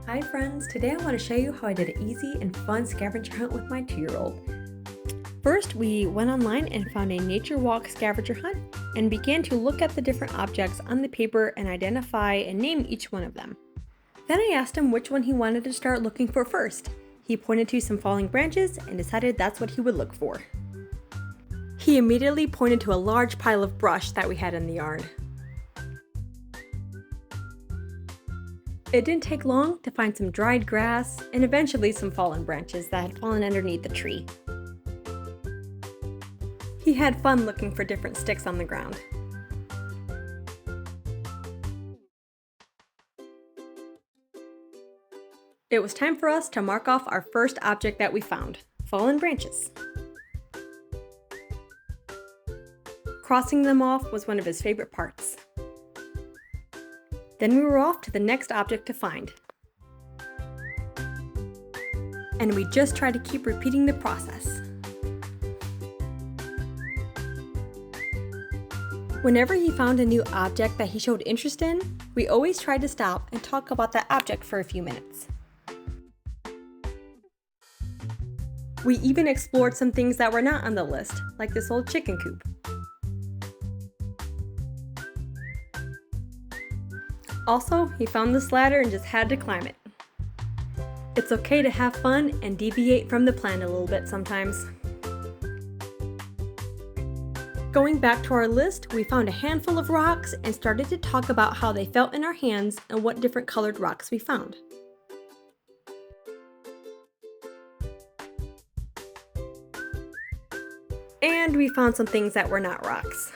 Hi friends, today I want to show you how I did an easy and fun scavenger hunt with my 2-year-old. First, we went online and found a nature walk scavenger hunt and began to look at the different objects on the paper and identify and name each one of them. Then I asked him which one he wanted to start looking for first. He pointed to some falling branches and decided that's what he would look for. He immediately pointed to a large pile of brush that we had in the yard. It didn't take long to find some dried grass and eventually some fallen branches that had fallen underneath the tree. He had fun looking for different sticks on the ground. It was time for us to mark off our first object that we found, fallen branches. Crossing them off was one of his favorite parts. Then we were off to the next object to find. And we just tried to keep repeating the process. Whenever he found a new object that he showed interest in, we always tried to stop and talk about that object for a few minutes. We even explored some things that were not on the list, like this old chicken coop. Also, he found this ladder and just had to climb it. It's okay to have fun and deviate from the plan a little bit sometimes. Going back to our list, we found a handful of rocks and started to talk about how they felt in our hands and what different colored rocks we found. And we found some things that were not rocks.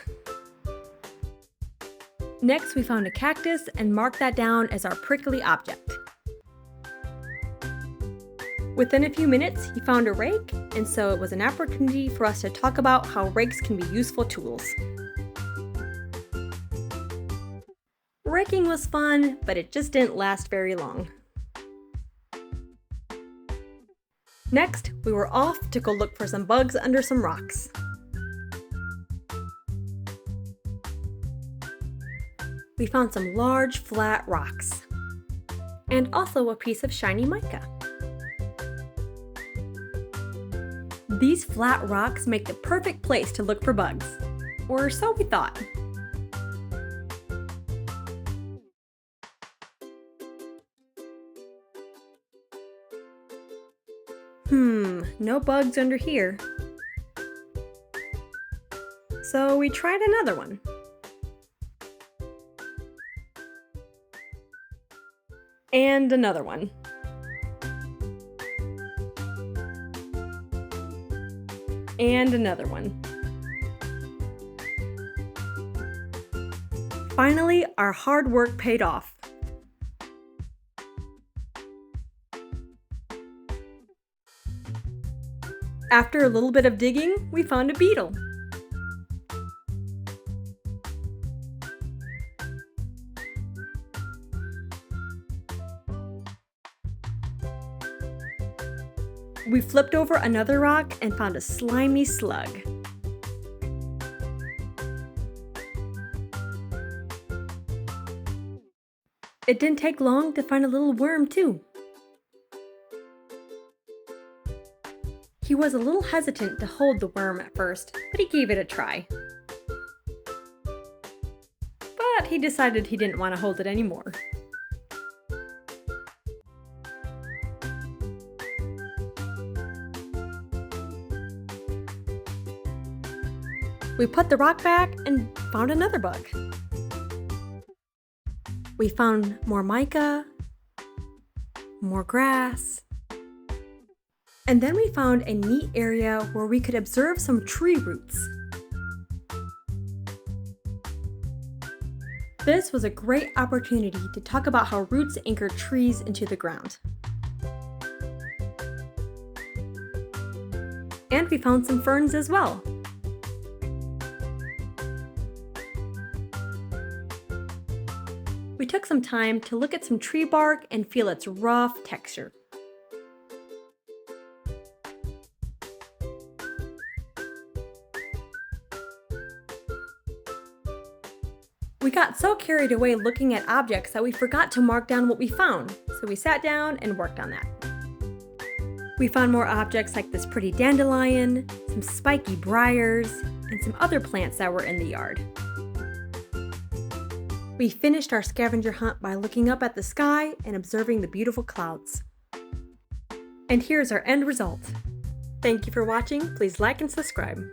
Next, we found a cactus and marked that down as our prickly object. Within a few minutes, he found a rake, and so it was an opportunity for us to talk about how rakes can be useful tools. Raking was fun, but it just didn't last very long. Next, we were off to go look for some bugs under some rocks. We found some large, flat rocks, and also a piece of shiny mica. These flat rocks make the perfect place to look for bugs, or so we thought. No bugs under here. So we tried another one. And another one. And another one. Finally, our hard work paid off. After a little bit of digging, we found a beetle. We flipped over another rock and found a slimy slug. It didn't take long to find a little worm too. He was a little hesitant to hold the worm at first, but he gave it a try. But he decided he didn't want to hold it anymore. We put the rock back and found another bug. We found more mica, more grass, and then we found a neat area where we could observe some tree roots. This was a great opportunity to talk about how roots anchor trees into the ground. And we found some ferns as well. We took some time to look at some tree bark and feel its rough texture. We got so carried away looking at objects that we forgot to mark down what we found, So we sat down and worked on that. We found more objects like this pretty dandelion, some spiky briars, and some other plants that were in the yard. We finished our scavenger hunt by looking up at the sky and observing the beautiful clouds. And here's our end result. Thank you for watching. Please like and subscribe.